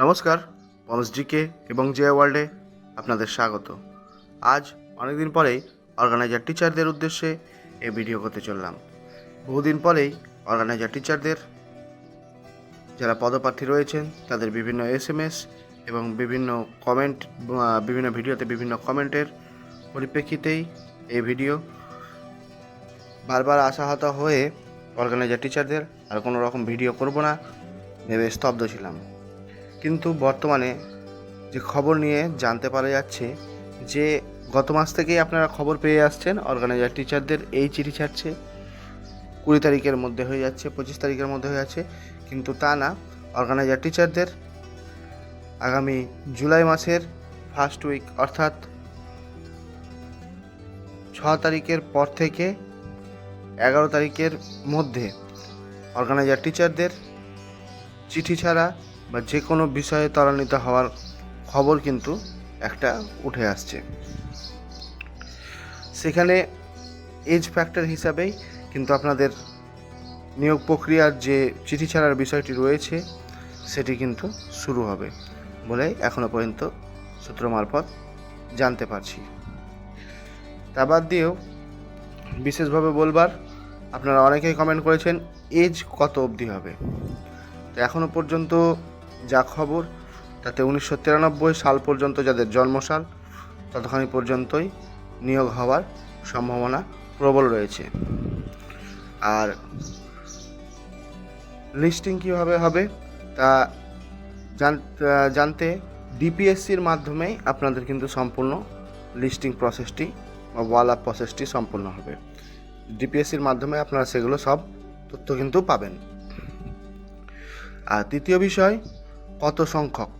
নমস্কার, পমস জিকে এবং জে ওয়ার্ল্ডে আপনাদের স্বাগত। আজ অনেকদিন পরেই অর্গানাইজার টিচারদের উদ্দেশ্যে এই ভিডিও করতে চললাম। বহুদিন পরেই অর্গানাইজার টিচারদের যারা পদপ্রার্থী রয়েছেন তাদের বিভিন্ন SMS এবং বিভিন্ন কমেন্ট, বিভিন্ন ভিডিওতে বিভিন্ন কমেন্টের পরিপ্রেক্ষিতেই এই ভিডিও। বারবার আশাহত হয়ে অর্গানাইজার টিচারদের আর কোনো রকম ভিডিও করব না ভেবে স্তব্ধ ছিলাম, কিন্তু বর্তমানে যে খবর নিয়ে জানতে পারা যাচ্ছে যে গত মাস থেকেই আপনারা খবর পেয়ে আসছেন অর্গানাইজার টিচারদের এই চিঠি ছাড়ছে, 20 তারিখের মধ্যে হয়ে যাচ্ছে, 25 তারিখের মধ্যে হয়ে যাচ্ছে, কিন্তু তা না, অর্গানাইজার টিচারদের আগামী জুলাই মাসের ফার্স্ট উইক অর্থাৎ 6 তারিখের পর থেকে 11 তারিখের মধ্যে অর্গানাইজার টিচারদের চিঠি ছাড়া বা যে কোনো বিষয়ে ত্বরান্বিত হওয়ার খবর কিন্তু একটা উঠে আসছে। সেখানে এজ ফ্যাক্টর হিসাবেই কিন্তু আপনাদের নিয়োগ প্রক্রিয়ার যে চিঠি ছাড়ার বিষয়টি রয়েছে সেটি কিন্তু শুরু হবে বলে এখনও পর্যন্ত সূত্র মারফত জানতে পারছি। তা বাদ দিয়েও বিশেষভাবে বলবার, আপনারা অনেকেই কমেন্ট করেছেন এজ কত অবধি হবে। তো এখনও পর্যন্ত যা খবর তাতে 1993 সাল পর্যন্ত যাদের জন্মসাল ততখানি পর্যন্তই নিয়োগ হওয়ার সম্ভাবনা প্রবল রয়েছে। আর লিস্টিং কীভাবে হবে তা জানতে ডিপিএসসির মাধ্যমেই আপনাদের কিন্তু সম্পূর্ণ লিস্টিং প্রসেসটি বা ওয়াল আপ প্রসেসটি সম্পূর্ণ হবে। ডিপিএসসির মাধ্যমে আপনারা সেগুলো সব তথ্য কিন্তু পাবেন। আর তৃতীয় বিষয়, কত সংখ্যক,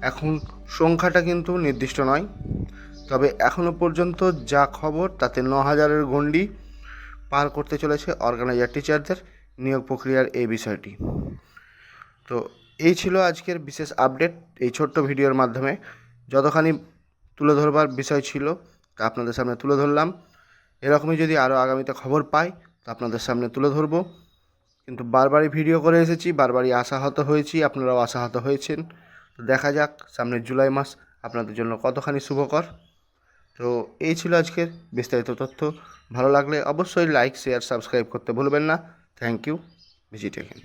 এখন সংখ্যাটা কিন্তু নির্দিষ্ট নয়, তবে এখনও পর্যন্ত যা খবর তাতে 9,000-এর গণ্ডি পার করতে চলেছে অর্গানাইজার টিচারদের নিয়োগ প্রক্রিয়ার এই বিষয়টি। তো এই ছিল আজকের বিশেষ আপডেট। এই ছোট্ট ভিডিওর মাধ্যমে যতখানি তুলে ধরবার বিষয় ছিল তা আপনাদের সামনে তুলে ধরলাম। এরকমই যদি আরও আগামীতে খবর পাই তা আপনাদের সামনে তুলে ধরবো, কিন্তু বারবারই ভিডিও করে এসেছি, বারবারই আশাহত হয়েছি, আপনারাও আশাহত হয়েছেন। তো দেখা যাক সামনের জুলাই মাস আপনাদের জন্য কতখানি শুভকর। তো এই ছিল আজকের বিস্তারিত তথ্য। ভালো লাগলে অবশ্যই লাইক, শেয়ার, সাবস্ক্রাইব করতে ভুলবেন না। Thank you. Visit again.